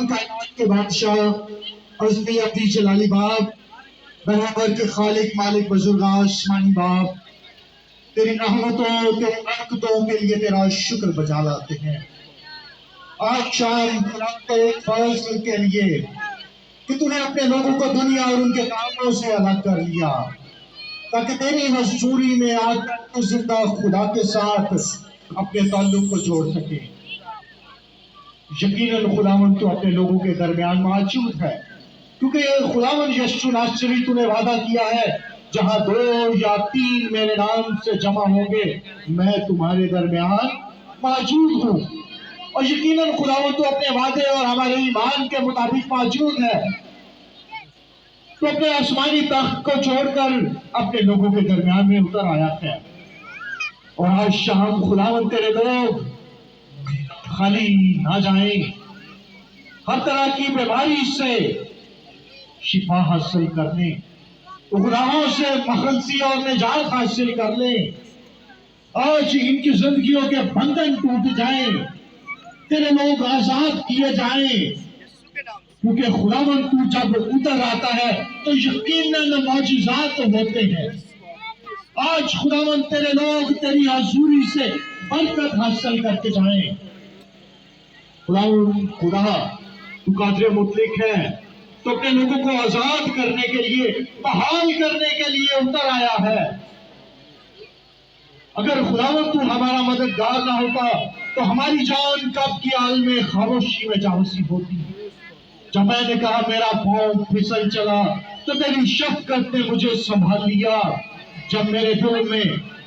کائنات کے بادشاہ عظمی ابدی جلالی باپ، برابر کے خالق مالک بزرگ آسمانی باپ، تیری رحمتوں تیری برکتوں کے لیے تیرا شکر بجا لاتے ہیں۔ آج شام قرآن کے ایک فضل کے لیے کہ تو نے اپنے لوگوں کو دنیا اور ان کے کاموں سے الگ کر لیا تاکہ تیری حضوری میں آ کر تو زندہ خدا کے ساتھ اپنے تعلق کو جوڑ سکے۔ یقیناً خداوند تو اپنے لوگوں کے درمیان موجود ہے، کیونکہ خداوند یسوع ناصری تو نے وعدہ کیا ہے جہاں 2 یا 3 میرے نام سے جمع ہوں گے میں تمہارے درمیان موجود ہوں۔ اور یقیناً خداوند تو اپنے وعدے اور ہمارے ایمان کے مطابق موجود ہے، تو اپنے آسمانی تخت کو چھوڑ کر اپنے لوگوں کے درمیان میں اتر آیا ہے۔ اور آج شام خداوند تیرے لوگ خالی نہ جائیں، ہر طرح کی بیماری سے شفا حاصل کر لیں، گناہوں سے مخلصی اور نجات حاصل کر لیں۔ آج ان کی زندگیوں کے بندھن ٹوٹ جائیں، تیرے لوگ آزاد کیے جائیں، کیونکہ خداوند تو جب اتر آتا ہے تو یقیناً معجزات ہوتے ہیں۔ آج خداوند تیرے لوگ تیری حضوری سے برکت حاصل کر کے جائیں۔ خداوند خدا تو قادر مطلق ہے، تو اپنے لوگوں کو آزاد کرنے کے لیے بحال کرنے کے لیے اتر آیا ہے۔ اگر خداوند تو ہمارا مددگار نہ ہوتا تو ہماری جان کب کی عالم خاموشی میں جاوسی ہوتی۔ جب میں نے کہا میرا پاؤں پھسل چلا تو تیری شفقت نے مجھے سنبھال لیا۔ جب میرے دل میں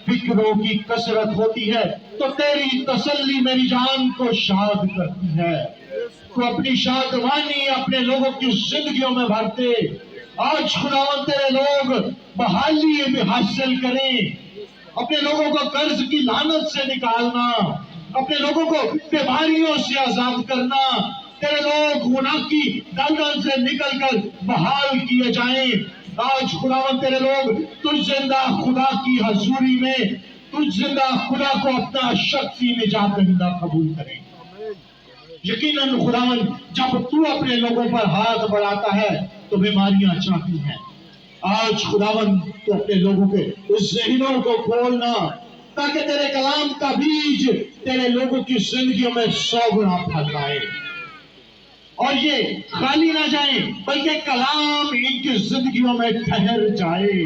فکروں کی کثرت ہوتی ہے تو تیری تسلی میری جان کو شاد کرتی ہے۔ تو اپنی شادمانی اپنے لوگوں کی زندگیوں میں بھرتے۔ آج خداوند تیرے لوگ بحالی بھی حاصل کریں، اپنے لوگوں کو قرض کی لعنت سے نکالنا، اپنے لوگوں کو بیماریوں سے آزاد کرنا، تیرے لوگ گناہ کی دلدل سے نکل کر بحال کیے جائیں۔ آج خداوند تیرے لوگ تجھ زندہ خدا کی حضوری میں تجھ زندہ خدا کو اپنا شخصی نجات دہندہ قبول کریں۔ یقیناً خداوند جب تو اپنے لوگوں پر ہاتھ بڑھاتا ہے تو بیماریاں جاتی ہیں۔ آج خداوند تو اپنے لوگوں کے اس ذہنوں کو کھولنا تاکہ تیرے کلام کا بیج تیرے لوگوں کی زندگیوں میں 100 گنا پھل لائے، اور یہ خالی نہ جائیں بلکہ کلام ان کی زندگیوں میں ٹھہر جائے۔